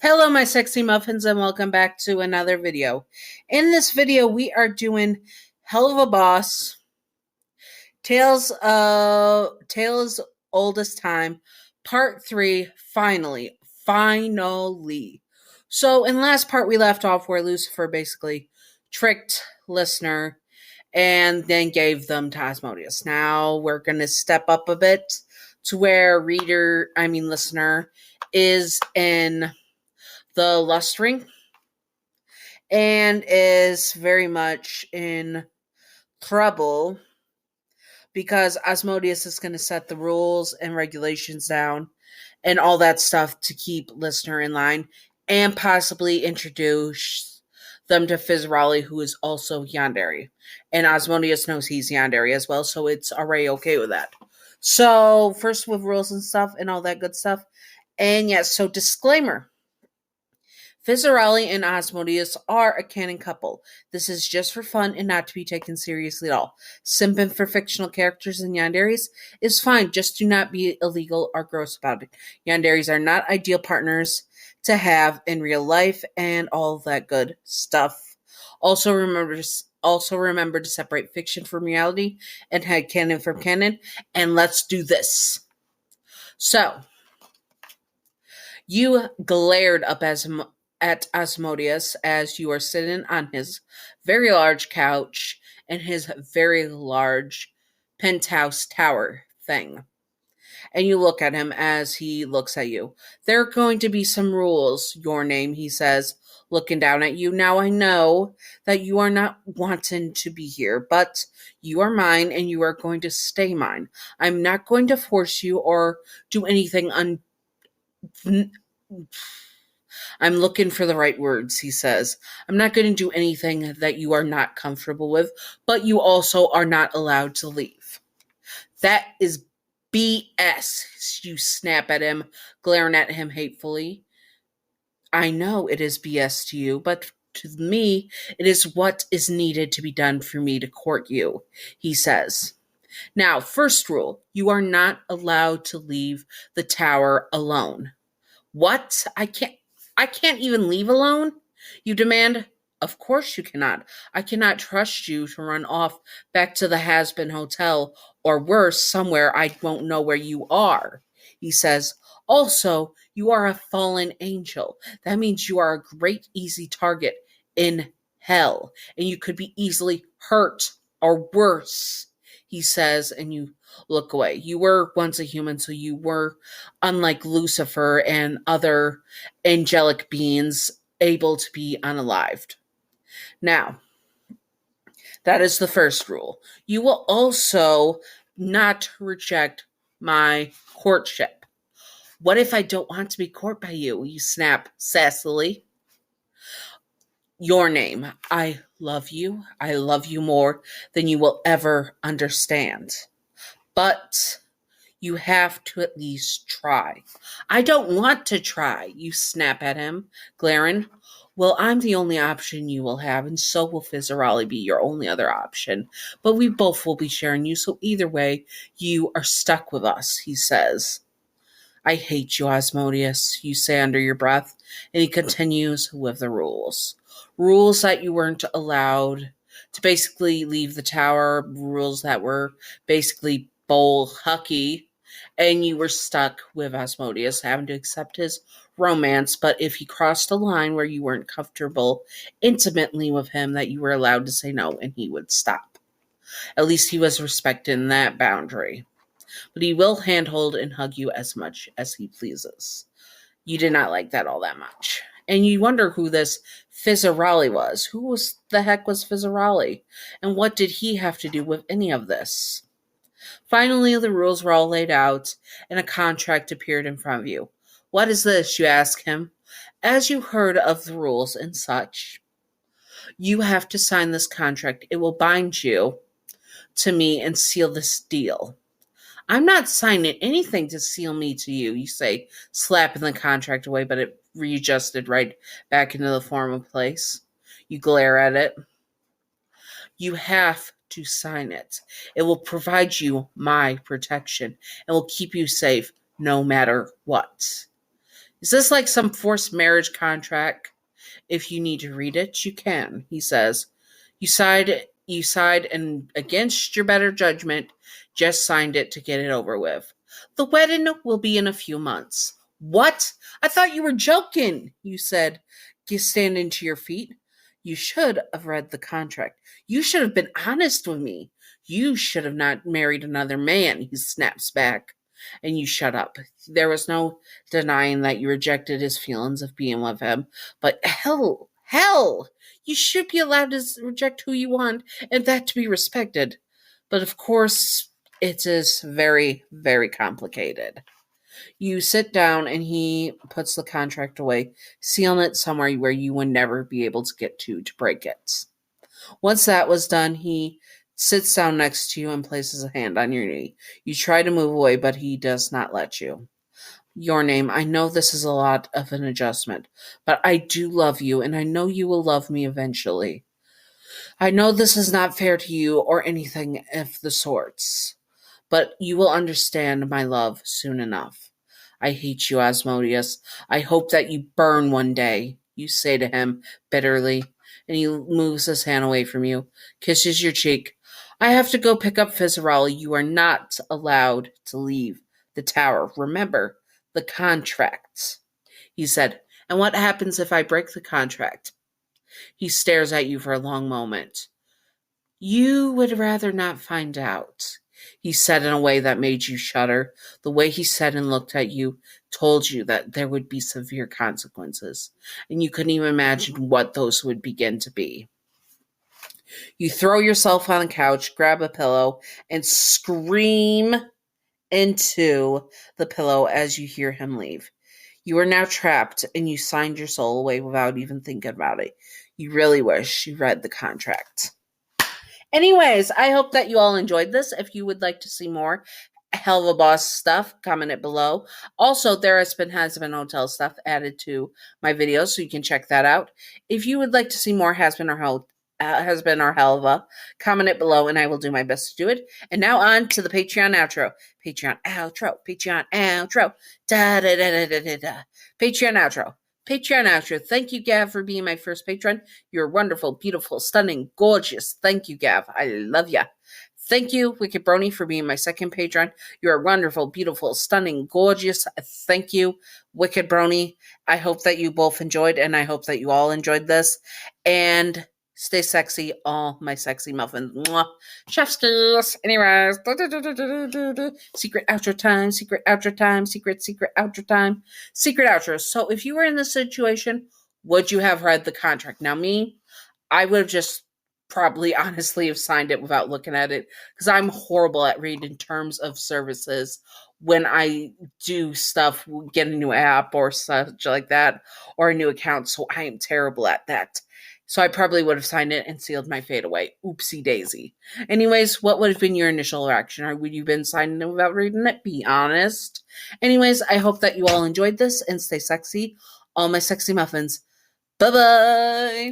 Hello, my sexy muffins, and welcome back to another video. In this video, we are doing Helluva Boss, Tales Oldest Time, Part 3, finally. So, in the last part, we left off where Lucifer basically tricked listener and then gave them to Asmodeus. Now, we're going to step up a bit to where listener is in the lust ring and is very much in trouble because Asmodeus is going to set the rules and regulations down and all that stuff to keep listener in line and possibly introduce them to Fizz, who is also Yandere. And Asmodeus knows he's Yandere as well, so it's already okay with that. So, first with rules and stuff and all that good stuff. And yes, so disclaimer. Fizz and Asmodeus are a canon couple. This is just for fun and not to be taken seriously at all. Simping for fictional characters in Yanderes is fine, just do not be illegal or gross about it. Yanderes are not ideal partners to have in real life and all that good stuff. Also remember to separate fiction from reality and headcanon from canon, and let's do this. So, you glared up at Asmodeus as you are sitting on his very large couch in his very large penthouse tower thing. And you look at him as he looks at you. There are going to be some rules. Your name, he says, looking down at you. Now I know that you are not wanting to be here, but you are mine and you are going to stay mine. I'm not going to force you or do anything I'm looking for the right words, he says. I'm not going to do anything that you are not comfortable with, but you also are not allowed to leave. That is BS, you snap at him, glaring at him hatefully. I know it is BS to you, but to me, it is what is needed to be done for me to court you, he says. Now, first rule, you are not allowed to leave the tower alone. What? I can't even leave alone? You demand. Of course you cannot. I cannot trust you to run off back to the has-been hotel, or worse, somewhere I won't know where you are, he says. Also, you are a fallen angel. That means you are a great easy target in hell, and you could be easily hurt or worse, he says, and you look away. You were once a human, so you were, unlike Lucifer and other angelic beings, able to be unalived. Now, that is the first rule. You will also not reject my courtship. What if I don't want to be courted by you? You snap sassily. Your name. I love you. I love you more than you will ever understand. But you have to at least try. I don't want to try, you snap at him, glaring. Well, I'm the only option you will have, and so will Fizz be your only other option. But we both will be sharing you, so either way, you are stuck with us, he says. I hate you, Asmodeus, you say under your breath, and he continues with the rules. Rules that you weren't allowed to basically leave the tower, rules that were basically bowl hucky, and you were stuck with Asmodeus, having to accept his romance, but if he crossed a line where you weren't comfortable intimately with him, that you were allowed to say no, and he would stop. At least he was respecting that boundary. But he will handhold and hug you as much as he pleases. You did not like that all that much. And you wonder who this Fizz was. Who the heck was Fizz? And what did he have to do with any of this? Finally, the rules were all laid out, and a contract appeared in front of you. What is this, you ask him? As you heard of the rules and such, you have to sign this contract. It will bind you to me and seal this deal. I'm not signing anything to seal me to you, you say, slapping the contract away, but it readjusted right back into the form of place. You glare at it. You have to sign it. It will provide you my protection and will keep you safe no matter what. Is this like some forced marriage contract? If you need to read it, you can, he says. You sighed and against your better judgment, just signed it to get it over with. The wedding will be in a few months. What? I thought you were joking, you said, standing to your feet. You should have read the contract. You should have been honest with me. You should have not married another man, he snaps back. And you shut up. There was no denying that you rejected his feelings of being with him. But hell, you should be allowed to reject who you want and that to be respected. But of course, it is very, very complicated. You sit down and he puts the contract away, sealing it somewhere where you would never be able to get to break it. Once that was done, he sits down next to you and places a hand on your knee. You try to move away, but he does not let you. Your name. I know this is a lot of an adjustment, but I do love you, and I know you will love me eventually. I know this is not fair to you or anything of the sorts, but you will understand my love soon enough. I hate you, Asmodeus. I hope that you burn one day, you say to him bitterly, and he moves his hand away from you, kisses your cheek. I have to go pick up Fizzarelli. You are not allowed to leave the tower. Remember the contract, he said. And what happens if I break the contract? He stares at you for a long moment. You would rather not find out, he said in a way that made you shudder. The way he said and looked at you told you that there would be severe consequences, and you couldn't even imagine what those would begin to be. You throw yourself on the couch, grab a pillow, and scream into the pillow as you hear him leave. You are now trapped, and you signed your soul away without even thinking about it. You really wish you read the contract. Anyways, I hope that you all enjoyed this. If you would like to see more Helluva Boss stuff, comment it below. Also, there has been Hotel stuff added to my videos, so you can check that out. If you would like to see more Has Been or Helluva, comment it below, and I will do my best to do it. And now on to the Patreon outro. Patreon outro. Patreon outro. Da da da da da da. Patreon outro. Patreon outro. Thank you, Gav, for being my first patron. You're wonderful, beautiful, stunning, gorgeous. Thank you, Gav. I love ya. Thank you, Wicked Brony, for being my second patron. You're wonderful, beautiful, stunning, gorgeous. Thank you, Wicked Brony. I hope that you both enjoyed, and I hope that you all enjoyed this. And stay sexy, all my sexy muffins. Mwah. Chef's kiss. Anyways. Secret outro time. Secret outro time. Secret outro time. Secret outro. So if you were in this situation, would you have read the contract? Now me, I would have just probably honestly have signed it without looking at it, because I'm horrible at reading terms of services when I do stuff, get a new app or such like that, or a new account. So I am terrible at that. So I probably would have signed it and sealed my fate away. Oopsie daisy. Anyways, what would have been your initial reaction? Or would you have been signing it without reading it? Be honest. Anyways, I hope that you all enjoyed this and stay sexy. All my sexy muffins. Bye-bye.